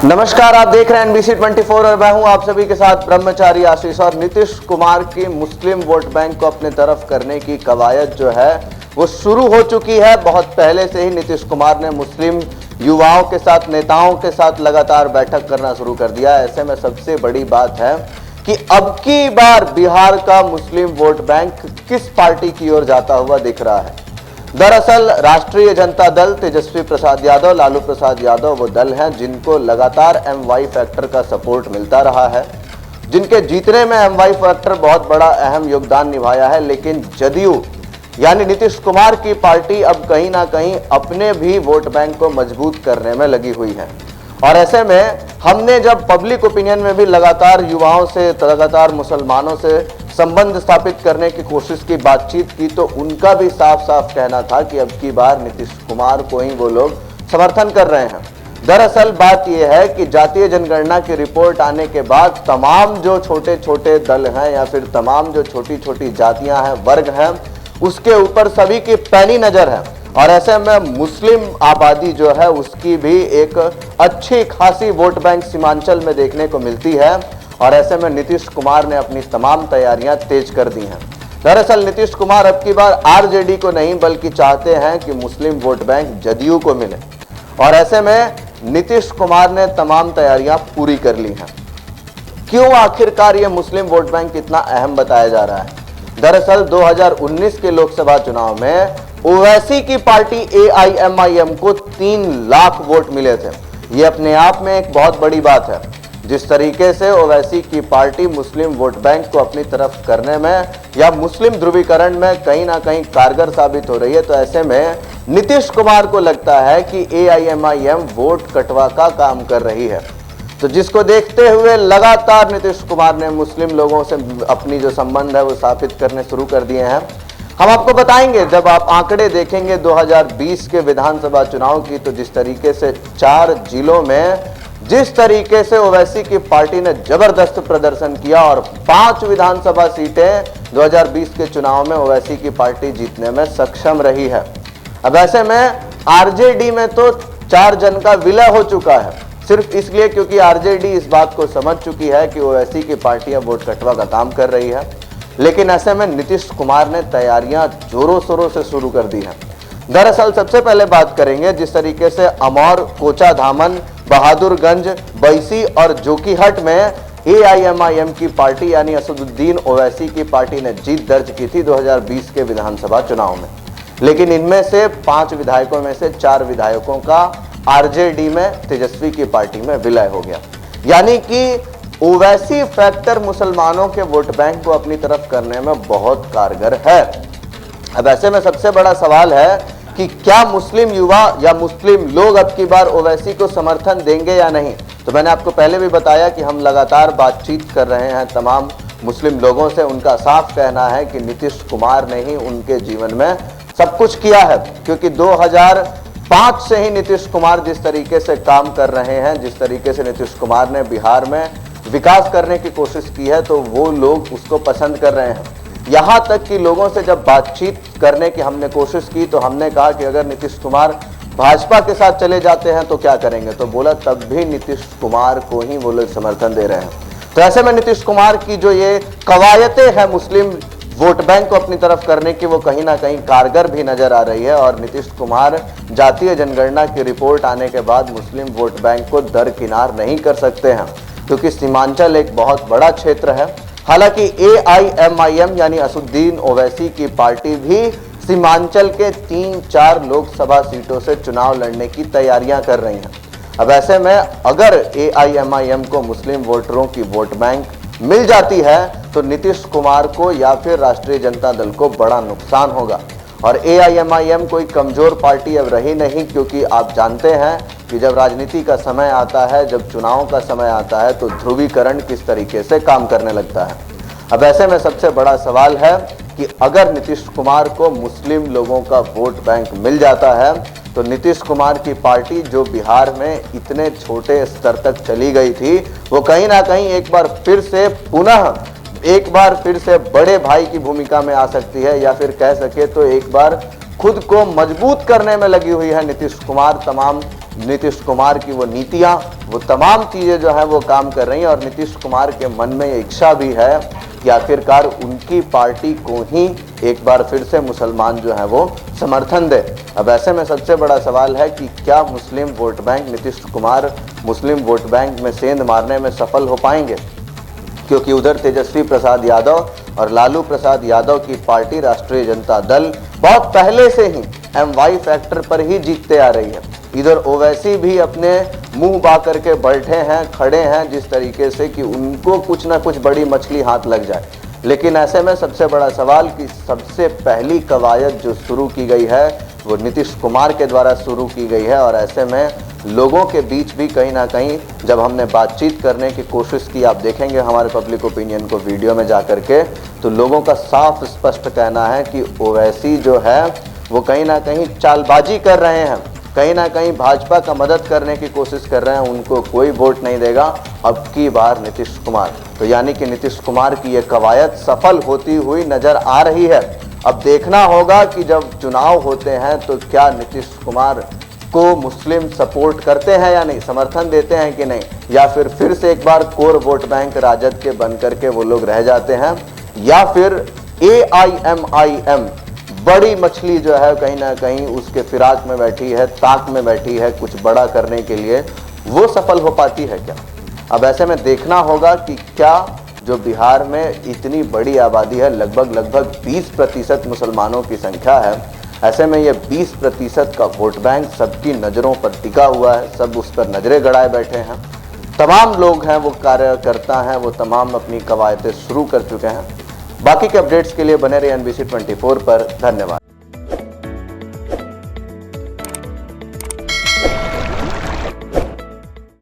नमस्कार, आप देख रहे हैं NBC 24 और मैं हूं आप सभी के साथ ब्रह्मचारी आशीष। और नीतीश कुमार की मुस्लिम वोट बैंक को अपने तरफ करने की कवायद जो है वो शुरू हो चुकी है। बहुत पहले से ही नीतीश कुमार ने मुस्लिम युवाओं के साथ, नेताओं के साथ लगातार बैठक करना शुरू कर दिया। ऐसे में सबसे बड़ी बात है कि अब की बार बिहार का मुस्लिम वोट बैंक किस पार्टी की ओर जाता हुआ दिख रहा है। दरअसल राष्ट्रीय जनता दल, तेजस्वी प्रसाद यादव, लालू प्रसाद यादव वो दल हैं जिनको लगातार MY फैक्टर का सपोर्ट मिलता रहा है, जिनके जीतने में MY फैक्टर बहुत बड़ा अहम योगदान निभाया है। लेकिन जदयू यानी नीतीश कुमार की पार्टी अब कहीं ना कहीं अपने भी वोट बैंक को मजबूत करने में लगी हुई है। और ऐसे में हमने जब पब्लिक ओपिनियन में भी लगातार युवाओं से, लगातार मुसलमानों से संबंध स्थापित करने की कोशिश की, बातचीत की, तो उनका भी साफ साफ कहना था कि अब की बार नीतीश कुमार को ही वो लोग समर्थन कर रहे हैं। दरअसल बात यह है कि जातीय जनगणना की रिपोर्ट आने के बाद तमाम जो छोटे छोटे दल हैं या फिर तमाम जो छोटी छोटी जातियां हैं, वर्ग हैं, उसके ऊपर सभी की पैनी नजर है। और ऐसे में मुस्लिम आबादी जो है उसकी भी एक अच्छी खासी वोट बैंक सीमांचल में देखने को मिलती है। और ऐसे में नीतीश कुमार ने अपनी तमाम तैयारियां तेज कर दी हैं। दरअसल नीतीश कुमार अब की बार RJD को नहीं बल्कि चाहते हैं कि मुस्लिम वोट बैंक जदयू को मिले। और ऐसे में नीतीश कुमार ने तमाम तैयारियां पूरी कर ली हैं। क्यों आखिरकार ये मुस्लिम वोट बैंक इतना अहम बताया जा रहा है? दरअसल 2019 के लोकसभा चुनाव में ओवैसी की पार्टी AIMIM को 3 लाख वोट मिले थे। ये अपने आप में एक बहुत बड़ी बात है। जिस तरीके से ओवैसी की पार्टी मुस्लिम वोट बैंक को अपनी तरफ करने में या मुस्लिम ध्रुवीकरण में कहीं ना कहीं कारगर साबित हो रही है, तो ऐसे में नीतीश कुमार को लगता है कि AIMIM वोट कटवा का काम कर रही है। तो जिसको देखते हुए लगातार नीतीश कुमार ने मुस्लिम लोगों से अपनी जो संबंध है वो स्थापित करने शुरू कर दिए हैं। हम आपको बताएंगे, जब आप आंकड़े देखेंगे 2020 के विधानसभा चुनाव की, तो जिस तरीके से 4 जिलों में जिस तरीके से ओवैसी की पार्टी ने जबरदस्त प्रदर्शन किया और 5 विधानसभा सीटें 2020 के चुनाव में ओवैसी की पार्टी जीतने में सक्षम रही है। अब ऐसे में RJD में तो 4 जन का विलय हो चुका है, सिर्फ इसलिए क्योंकि RJD इस बात को समझ चुकी है कि ओवैसी की पार्टी अब वोट कटवा का काम कर रही है। लेकिन ऐसे में नीतीश कुमार ने तैयारियां जोरों शोरों से शुरू कर दी हैं। दरअसल सबसे पहले बात करेंगे जिस तरीके से अमौर, कोचा धामन, बहादुरगंज, बैसी और जोकीहट में AIMIM की पार्टी यानी असदुद्दीन ओवैसी की पार्टी ने जीत दर्ज की थी 2020 के विधानसभा चुनाव में। लेकिन इनमें से 5 विधायकों में से 4 विधायकों का RJD में, तेजस्वी की पार्टी में विलय हो गया। यानी कि ओवैसी फैक्टर मुसलमानों के वोट बैंक को अपनी तरफ करने में बहुत कारगर है। अब ऐसे में सबसे बड़ा सवाल है कि क्या मुस्लिम युवा या मुस्लिम लोग अब की बार ओवैसी को समर्थन देंगे या नहीं। तो मैंने आपको पहले भी बताया कि हम लगातार बातचीत कर रहे हैं तमाम मुस्लिम लोगों से। उनका साफ कहना है कि नीतीश कुमार ने ही उनके जीवन में सब कुछ किया है, क्योंकि 2005 से ही नीतीश कुमार जिस तरीके से काम कर रहे हैं, जिस तरीके से नीतीश कुमार ने बिहार में विकास करने की कोशिश की है, तो वो लोग उसको पसंद कर रहे हैं। यहाँ तक कि लोगों से जब बातचीत करने की हमने कोशिश की तो हमने कहा कि अगर नीतीश कुमार भाजपा के साथ चले जाते हैं तो क्या करेंगे, तो बोला तब भी नीतीश कुमार को ही वो लोग समर्थन दे रहे हैं। तो ऐसे में नीतीश कुमार की जो ये कवायतें हैं मुस्लिम वोट बैंक को अपनी तरफ करने की, वो कहीं ना कहीं कारगर भी नजर आ रही है। और नीतीश कुमार जातीय जनगणना की रिपोर्ट आने के बाद मुस्लिम वोट बैंक को दरकिनार नहीं कर सकते हैं, क्योंकि सीमांचल एक बहुत बड़ा क्षेत्र है। हालांकि AIMIM यानी असदुद्दीन ओवैसी की पार्टी भी सीमांचल के 3-4 लोकसभा सीटों से चुनाव लड़ने की तैयारियां कर रही हैं। अब ऐसे में अगर AIMIM को मुस्लिम वोटरों की वोट बैंक मिल जाती है तो नीतीश कुमार को या फिर राष्ट्रीय जनता दल को बड़ा नुकसान होगा। और AIMIM कोई कमजोर पार्टी अब रही नहीं, क्योंकि आप जानते हैं कि जब राजनीति का समय आता है, जब चुनाव का समय आता है, तो ध्रुवीकरण किस तरीके से काम करने लगता है। अब ऐसे में सबसे बड़ा सवाल है कि अगर नीतीश कुमार को मुस्लिम लोगों का वोट बैंक मिल जाता है तो नीतीश कुमार की पार्टी जो बिहार में इतने छोटे स्तर तक चली गई थी, वो कहीं ना कहीं एक बार फिर से बड़े भाई की भूमिका में आ सकती है, या फिर कह सके तो एक बार खुद को मजबूत करने में लगी हुई है नीतीश कुमार तमाम नीतीश कुमार की वो नीतियां, वो तमाम चीज़ें जो है वो काम कर रही हैं और नीतीश कुमार के मन में ये इच्छा भी है कि आखिरकार उनकी पार्टी को ही एक बार फिर से मुसलमान जो है वो समर्थन दे। अब ऐसे में सबसे बड़ा सवाल है कि क्या मुस्लिम वोट बैंक, नीतीश कुमार मुस्लिम वोट बैंक में सेंध मारने में सफल हो पाएंगे? क्योंकि उधर तेजस्वी प्रसाद यादव और लालू प्रसाद यादव की पार्टी राष्ट्रीय जनता दल बहुत पहले से ही MY फैक्टर पर ही जीतते आ रही है। इधर ओवैसी भी अपने मुंह बा करके बैठे हैं, खड़े हैं जिस तरीके से कि उनको कुछ ना कुछ बड़ी मछली हाथ लग जाए। लेकिन ऐसे में सबसे बड़ा सवाल कि सबसे पहली कवायद जो शुरू की गई है वो नीतीश कुमार के द्वारा शुरू की गई है और ऐसे में लोगों के बीच भी कहीं ना कहीं जब हमने बातचीत करने की कोशिश की, आप देखेंगे हमारे पब्लिक ओपिनियन को वीडियो में जा करके, तो लोगों का साफ स्पष्ट कहना है कि ओवैसी जो है वो कहीं ना कहीं चालबाजी कर रहे हैं, कहीं ना कहीं भाजपा का मदद करने की कोशिश कर रहे हैं, उनको कोई वोट नहीं देगा अब की बार नीतीश कुमार। तो यानी कि नीतीश कुमार की ये कवायद सफल होती हुई नजर आ रही है। अब देखना होगा कि जब चुनाव होते हैं तो क्या नीतीश कुमार को मुस्लिम सपोर्ट करते हैं या नहीं, समर्थन देते हैं कि नहीं, या फिर से एक बार कोर वोट बैंक राजद के बन करके वो लोग रह जाते हैं, या फिर AIMIM बड़ी मछली जो है कहीं ना कहीं उसके फिराक में बैठी है, ताक में बैठी है कुछ बड़ा करने के लिए, वो सफल हो पाती है क्या? अब ऐसे में देखना होगा कि क्या जो बिहार में इतनी बड़ी आबादी है, लगभग 20% मुसलमानों की संख्या है, ऐसे में ये 20% का वोट बैंक सबकी नज़रों पर टिका हुआ है, सब उस पर नज़रें गड़ाए बैठे हैं। तमाम लोग हैं वो कार्यकर्ता हैं, वो तमाम अपनी कवायदें शुरू कर चुके हैं। बाकी के अपडेट्स के लिए बने रहिए NBC 24 पर। धन्यवाद।